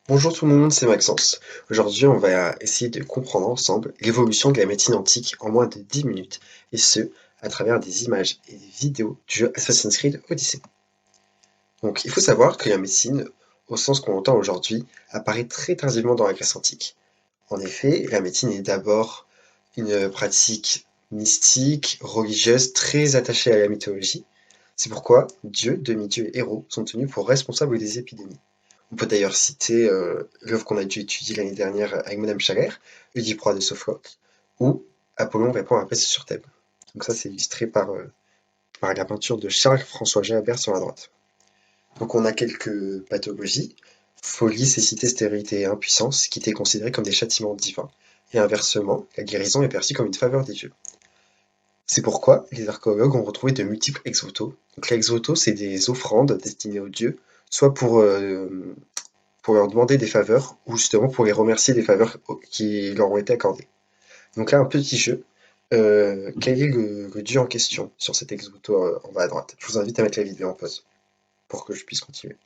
Bonjour tout le monde, c'est Maxence. Aujourd'hui, on va essayer de comprendre ensemble l'évolution de la médecine antique en moins de 10 minutes, et ce, à travers des images et des vidéos du jeu Assassin's Creed Odyssey. Donc, il faut savoir que la médecine, au sens qu'on l'entend aujourd'hui, apparaît très tardivement dans la Grèce antique. En effet, la médecine est d'abord une pratique mystique, religieuse, très attachée à la mythologie. C'est pourquoi Dieu, demi-dieu et héros sont tenus pour responsables des épidémies. On peut d'ailleurs citer l'œuvre qu'on a dû étudier l'année dernière avec Madame Chalère, Oedipe de Sophocle, où Apollon répond à la peste sur Thèbes. Donc ça, c'est illustré par la peinture de Charles-François Jalabert sur la droite. Donc on a quelques pathologies, folie, cécité, stérilité et impuissance, qui étaient considérées comme des châtiments divins. Et inversement, la guérison est perçue comme une faveur des dieux. C'est pourquoi les archéologues ont retrouvé de multiples ex-voto. Donc les ex-voto, c'est des offrandes destinées aux dieux, soit pour leur demander des faveurs ou justement pour les remercier des faveurs qui leur ont été accordées. Donc là, un petit jeu. Quel est le dieu en question sur cet ex-voto en bas à droite? Je vous invite à mettre la vidéo en pause pour que je puisse continuer.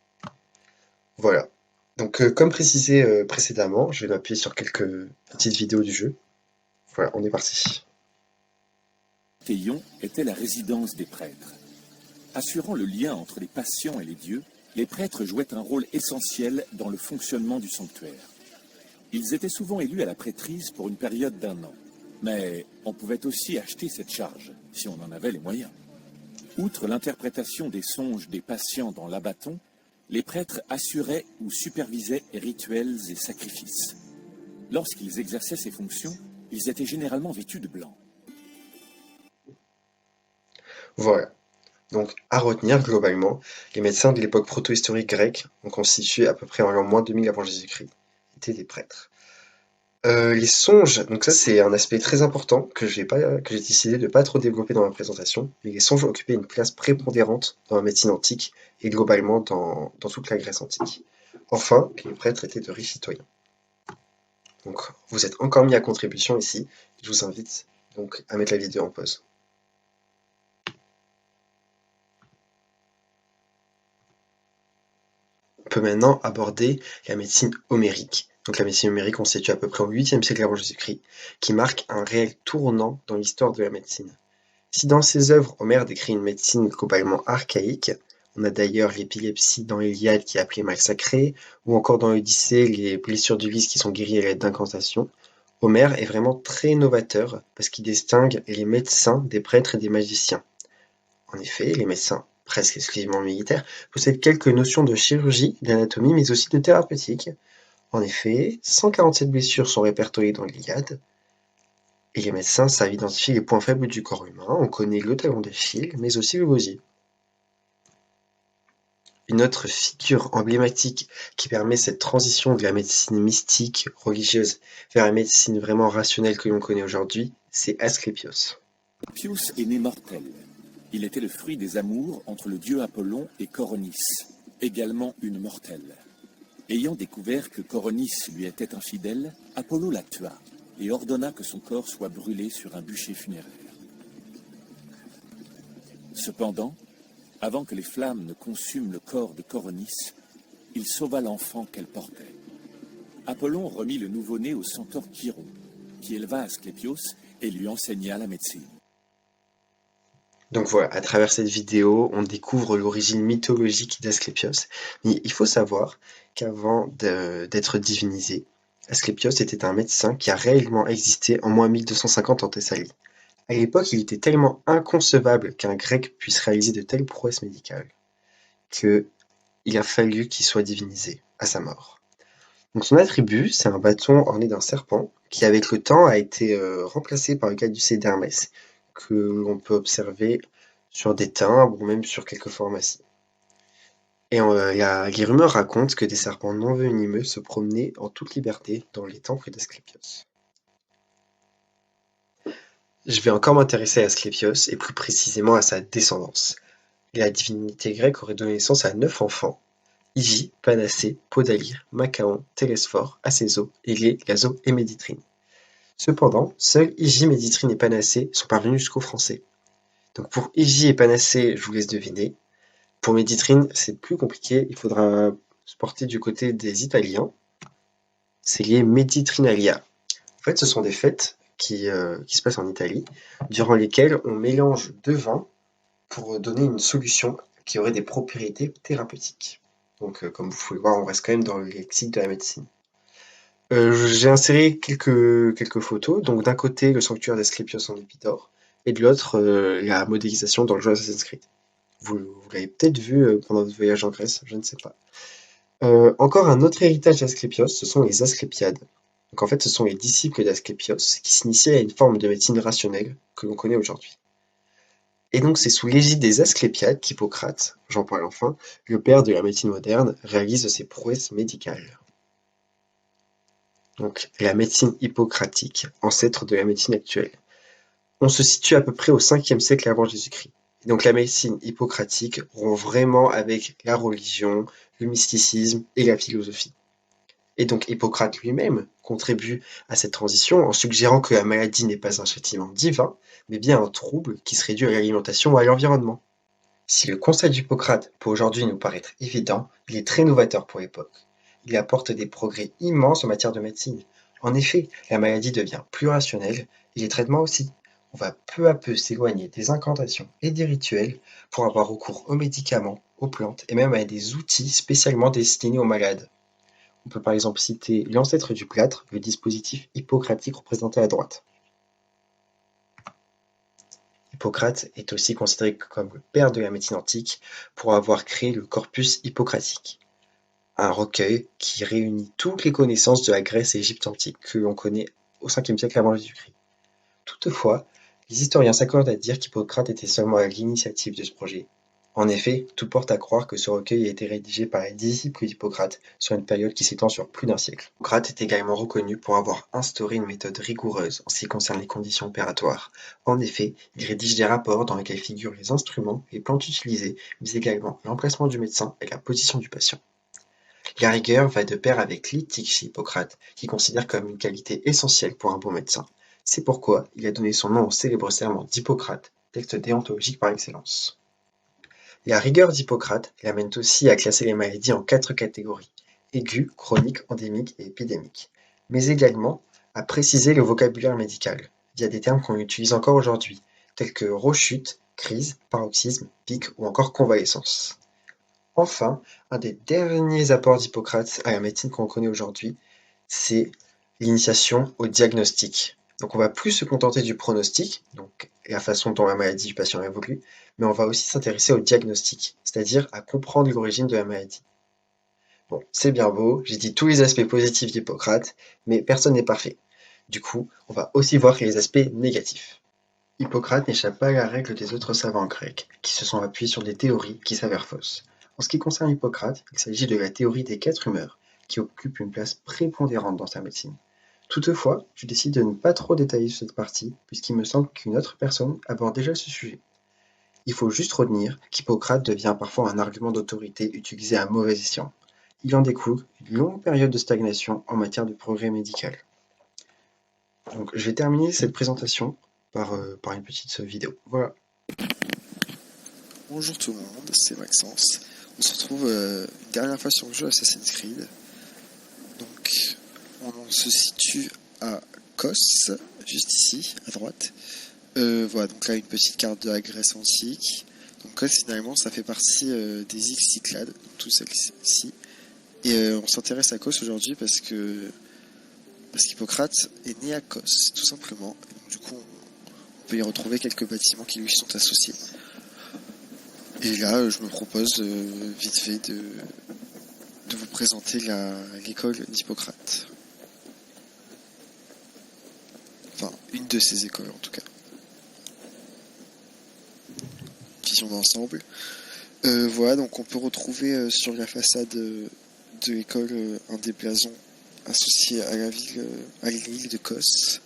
Voilà. Donc comme précisé précédemment, je vais m'appuyer sur quelques petites vidéos du jeu. Voilà, on est parti. Théion était la résidence des prêtres. Assurant le lien entre les patients et les dieux, les prêtres jouaient un rôle essentiel dans le fonctionnement du sanctuaire. Ils étaient souvent élus à la prêtrise pour une période d'1 an. Mais on pouvait aussi acheter cette charge, si on en avait les moyens. Outre l'interprétation des songes des patients dans l'abaton, les prêtres assuraient ou supervisaient rituels et sacrifices. Lorsqu'ils exerçaient ces fonctions, ils étaient généralement vêtus de blanc. Voilà. Donc, à retenir globalement, les médecins de l'époque proto-historique grecque ont constitué à peu près en l'an moins 2000 avant Jésus-Christ, étaient des prêtres. Les songes, donc ça c'est un aspect très important que j'ai décidé de pas trop développer dans ma présentation, mais les songes occupaient une place prépondérante dans la médecine antique et globalement dans toute la Grèce antique. Enfin, les prêtres étaient de riches citoyens. Donc vous êtes encore mis à contribution ici, je vous invite donc à mettre la vidéo en pause. On peut maintenant aborder la médecine homérique. Donc la médecine homérique, on se situe à peu près au 8e siècle avant Jésus-Christ, qui marque un réel tournant dans l'histoire de la médecine. Si dans ses œuvres, Homère décrit une médecine globalement archaïque, on a d'ailleurs l'épilepsie dans l'Iliade qui est appelée mal sacré, ou encore dans l'Odyssée les blessures du vice qui sont guéries à l'aide d'incantations, Homère est vraiment très novateur parce qu'il distingue les médecins des prêtres et des magiciens. En effet, les médecins, presque exclusivement militaires, possèdent quelques notions de chirurgie, d'anatomie, mais aussi de thérapeutique. En effet, 147 blessures sont répertoriées dans l'Iliade, et les médecins savent identifier les points faibles du corps humain. On connaît le talon d'Achille, mais aussi le gosier. Une autre figure emblématique qui permet cette transition de la médecine mystique, religieuse, vers la médecine vraiment rationnelle que l'on connaît aujourd'hui, c'est Asclépios. Pius est né mortel. Il était le fruit des amours entre le dieu Apollon et Coronis, également une mortelle. Ayant découvert que Coronis lui était infidèle, Apollo la tua et ordonna que son corps soit brûlé sur un bûcher funéraire. Cependant, avant que les flammes ne consument le corps de Coronis, il sauva l'enfant qu'elle portait. Apollon remit le nouveau-né au centaure Chiron, qui éleva Asclépios et lui enseigna la médecine. Donc voilà, à travers cette vidéo, on découvre l'origine mythologique d'Asclépios. Mais il faut savoir qu'avant d'être divinisé, Asclépios était un médecin qui a réellement existé en moins 1250 en Thessalie. À l'époque, il était tellement inconcevable qu'un grec puisse réaliser de telles prouesses médicales qu'il a fallu qu'il soit divinisé à sa mort. Donc son attribut, c'est un bâton orné d'un serpent qui, avec le temps, a été remplacé par le caducée d'Hermès, que l'on peut observer sur des timbres ou même sur quelques pharmacies. Et les rumeurs racontent que des serpents non venimeux se promenaient en toute liberté dans les temples d'Asclépios. Je vais encore m'intéresser à Asclépios et plus précisément à sa descendance. La divinité grecque aurait donné naissance à 9 enfants: Hygie, Panacée, Podalyre, Macaon, Télesphore, Acéso, Élée, Gazo et Méditrine. Cependant, seuls Hygie, Méditrine et Panacée sont parvenus jusqu'aux Français. Donc pour Hygie et Panacée, je vous laisse deviner. Pour Méditrine, c'est plus compliqué, il faudra se porter du côté des Italiens. c'est les Meditrinalia. En fait, ce sont des fêtes qui se passent en Italie, durant lesquelles on mélange deux vins pour donner une solution qui aurait des propriétés thérapeutiques. Donc, comme vous pouvez le voir, on reste quand même dans le lexique de la médecine. J'ai inséré quelques photos. Donc, d'un côté, le sanctuaire d'Asclépios en Épidaure, et de l'autre, la modélisation dans le jeu Assassin's Creed. Vous l'avez peut-être vu pendant votre voyage en Grèce, je ne sais pas. Encore un autre héritage d'Asclépios, ce sont les Asclépiades. Donc en fait, ce sont les disciples d'Asclépios qui s'initiaient à une forme de médecine rationnelle que l'on connaît aujourd'hui. Et donc c'est sous l'égide des Asclépiades qu'Hippocrate, j'en parle enfin, le père de la médecine moderne, réalise ses prouesses médicales. Donc la médecine hippocratique, ancêtre de la médecine actuelle. On se situe à peu près au 5e siècle avant Jésus-Christ. Et donc la médecine hippocratique rompt vraiment avec la religion, le mysticisme et la philosophie. Et donc Hippocrate lui-même contribue à cette transition en suggérant que la maladie n'est pas un châtiment divin, mais bien un trouble qui serait dû à l'alimentation ou à l'environnement. Si le conseil d'Hippocrate peut aujourd'hui nous paraître évident, il est très novateur pour l'époque. Il apporte des progrès immenses en matière de médecine. En effet, la maladie devient plus rationnelle et les traitements aussi. On va peu à peu s'éloigner des incantations et des rituels pour avoir recours aux médicaments, aux plantes et même à des outils spécialement destinés aux malades. On peut par exemple citer l'ancêtre du plâtre, le dispositif hippocratique représenté à droite. Hippocrate est aussi considéré comme le père de la médecine antique pour avoir créé le corpus hippocratique, un recueil qui réunit toutes les connaissances de la Grèce et Égypte antique que l'on connaît au 5e siècle avant Jésus-Christ. Toutefois, les historiens s'accordent à dire qu'Hippocrate était seulement à l'initiative de ce projet. En effet, tout porte à croire que ce recueil a été rédigé par les disciples d'Hippocrate sur une période qui s'étend sur plus d'un siècle. Hippocrate est également reconnu pour avoir instauré une méthode rigoureuse en ce qui concerne les conditions opératoires. En effet, il rédige des rapports dans lesquels figurent les instruments, les plantes utilisées, mais également l'emplacement du médecin et la position du patient. La rigueur va de pair avec l'éthique chez Hippocrate, qui considère comme une qualité essentielle pour un bon médecin. C'est pourquoi il a donné son nom au célèbre serment d'Hippocrate, texte déontologique par excellence. La rigueur d'Hippocrate l'amène aussi à classer les maladies en 4 catégories: aiguës, chroniques, endémiques et épidémiques, mais également à préciser le vocabulaire médical, via des termes qu'on utilise encore aujourd'hui, tels que rechute, crise, paroxysme, pic ou encore convalescence. Enfin, un des derniers apports d'Hippocrate à la médecine qu'on connaît aujourd'hui, c'est l'initiation au diagnostic. Donc on va plus se contenter du pronostic, donc la façon dont la maladie du patient évolue, mais on va aussi s'intéresser au diagnostic, c'est-à-dire à comprendre l'origine de la maladie. Bon, c'est bien beau, j'ai dit tous les aspects positifs d'Hippocrate, mais personne n'est parfait. Du coup, on va aussi voir les aspects négatifs. Hippocrate n'échappe pas à la règle des autres savants grecs, qui se sont appuyés sur des théories qui s'avèrent fausses. En ce qui concerne Hippocrate, il s'agit de la théorie des 4 humeurs, qui occupe une place prépondérante dans sa médecine. Toutefois, je décide de ne pas trop détailler cette partie, puisqu'il me semble qu'une autre personne aborde déjà ce sujet. Il faut juste retenir qu'Hippocrate devient parfois un argument d'autorité utilisé à mauvais escient. Il en découle une longue période de stagnation en matière de progrès médical. Donc, je vais terminer cette présentation par une petite vidéo. Voilà. Bonjour tout le monde, c'est Maxence. On se retrouve une dernière fois sur le jeu Assassin's Creed. Donc, on se situe à Kos, juste ici, à droite. Voilà, donc là une petite carte de la Grèce antique. Donc Kos, finalement, ça fait partie des X-Cyclades, donc tout celle-ci. Et on s'intéresse à Kos aujourd'hui parce qu'Hippocrate est né à Kos, tout simplement. Et donc, du coup, on peut y retrouver quelques bâtiments qui lui sont associés. Et là, je me propose vite fait de vous présenter l'école d'Hippocrate. Enfin, une de ces écoles en tout cas. Vision d'ensemble. Voilà, donc on peut retrouver sur la façade de l'école un des blasons associés à l'île de Kos.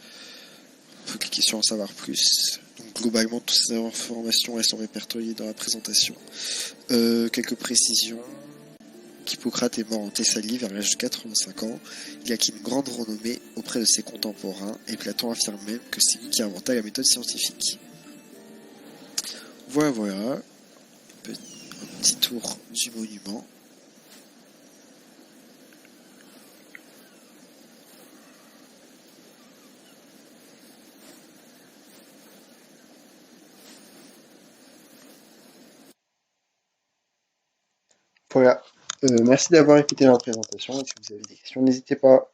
Il faut cliquer sur en savoir plus. Donc globalement, toutes ces informations elles sont répertoriées dans la présentation. Quelques précisions. Hippocrate est mort en Thessalie vers l'âge de 85 ans. Il acquit une grande renommée auprès de ses contemporains et Platon affirme même que c'est lui qui inventa la méthode scientifique. Voilà. Un petit tour du monument. Voilà. Merci d'avoir écouté ma présentation. Et si vous avez des questions, n'hésitez pas.